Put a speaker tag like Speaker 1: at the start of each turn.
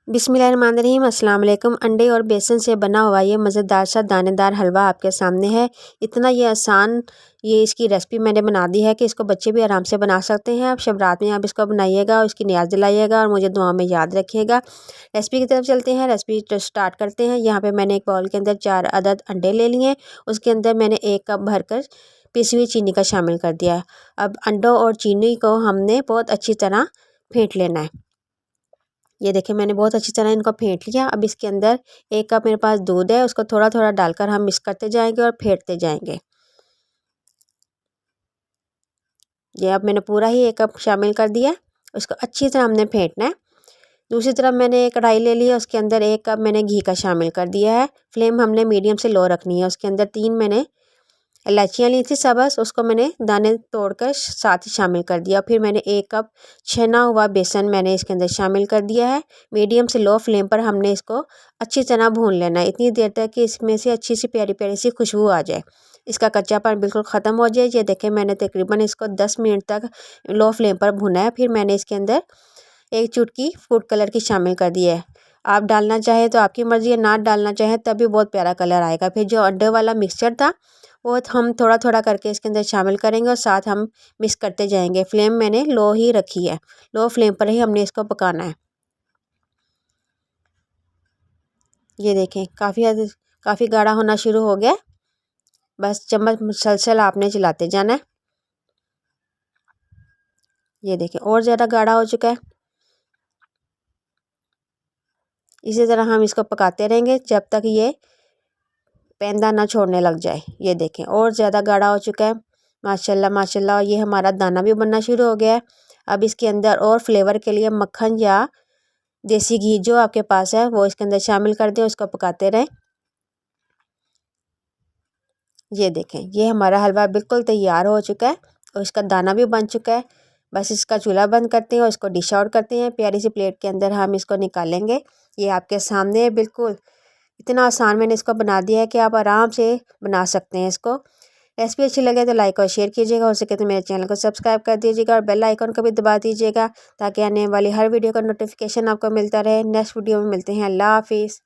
Speaker 1: बिस्मिल्लाहिर्रहमानिर्रहीम अस्सलाम वालेकुम। अंडे और बेसन से बना हुआ ये मज़ेदार सा दानेदार हलवा आपके सामने है। इतना ये आसान ये इसकी रेसिपी मैंने बना दी है कि इसको बच्चे भी आराम से बना सकते हैं। आप शब रात में आप इसको बनाइएगा और इसकी नियाज़ दिलाइएगा और मुझे दुआ में याद रखिएगा। रेसिपी की तरफ चलते हैं। रेसिपी स्टार्ट करते हैं। यहाँ पर मैंने एक बाउल के अंदर 4 अदद अंडे ले लिए। उसके अंदर मैंने 1 कप भरकर पिसी हुई चीनी का शामिल कर दिया। अब अंडों और चीनी को हमने बहुत अच्छी तरह फेंट लेना है। ये देखिए मैंने बहुत अच्छी तरह इनको फेंट लिया। अब इसके अंदर 1 कप मेरे पास दूध है, उसको थोड़ा थोड़ा डालकर हम मिक्स करते जाएंगे और फेंटते जाएंगे। ये अब मैंने पूरा ही 1 कप शामिल कर दिया। उसको अच्छी तरह हमने फेंटना है। दूसरी तरफ मैंने एक कढ़ाई ले ली है, उसके अंदर 1 कप मैंने घी का शामिल कर दिया है। फ्लेम हमने मीडियम से लो रखनी है। उसके अंदर 3 मैंने इलायचियाँ ली थी सबस, उसको मैंने दाने तोड़कर साथ ही शामिल कर दिया। फिर मैंने 1 कप छना हुआ बेसन मैंने इसके अंदर शामिल कर दिया है। मीडियम से लो फ्लेम पर हमने इसको अच्छी तरह भून लेना है, इतनी देर तक कि इसमें से अच्छी सी प्यारी प्यारी सी खुशबू आ जाए, इसका कच्चापन बिल्कुल ख़त्म हो जाए। ये देखें मैंने तकरीबन इसको 10 मिनट तक लो फ्लेम पर भुना है। फिर मैंने इसके अंदर 1 चुटकी फूड कलर की शामिल कर दी है। आप डालना चाहें तो आपकी मर्ज़ी है, ना डालना चाहें तब भी बहुत प्यारा कलर आएगा। फिर जो अंडे वाला मिक्सचर था वो हम थोड़ा थोड़ा करके इसके अंदर शामिल करेंगे और साथ हम मिक्स करते जाएंगे। फ्लेम मैंने लो ही रखी है, लो फ्लेम पर ही हमने इसको पकाना है। ये देखें काफ़ी गाढ़ा होना शुरू हो गया। बस चम्मच मुसलसल आपने चलाते जाना है। ये देखें और ज़्यादा गाढ़ा हो चुका है। इसी तरह हम इसको पकाते रहेंगे जब तक ये पेंदा ना छोड़ने लग जाए। ये देखें और ज़्यादा गाढ़ा हो चुका है। माशाल्लाह माशाल्लाह ये हमारा दाना भी बनना शुरू हो गया है। अब इसके अंदर और फ्लेवर के लिए मक्खन या देसी घी जो आपके पास है वो इसके अंदर शामिल कर दें, उसको पकाते रहें। ये देखें ये हमारा हलवा बिल्कुल तैयार हो चुका है और इसका दाना भी बन चुका है। बस इसका चूल्हा बंद करते हैं और इसको डिश आउट करते हैं। प्यारी सी प्लेट के अंदर हम इसको निकालेंगे। ये आपके सामने है, बिल्कुल इतना आसान मैंने इसको बना दिया है कि आप आराम से बना सकते हैं इसको। रेसिपी अच्छी लगे तो लाइक और शेयर कीजिएगा, हो सके तो मेरे चैनल को सब्सक्राइब कर दीजिएगा और बेल आइकन को भी दबा दीजिएगा ताकि आने वाली हर वीडियो का नोटिफिकेशन आपको मिलता रहे। नेक्स्ट वीडियो में मिलते हैं। अल्लाह हाफिज़।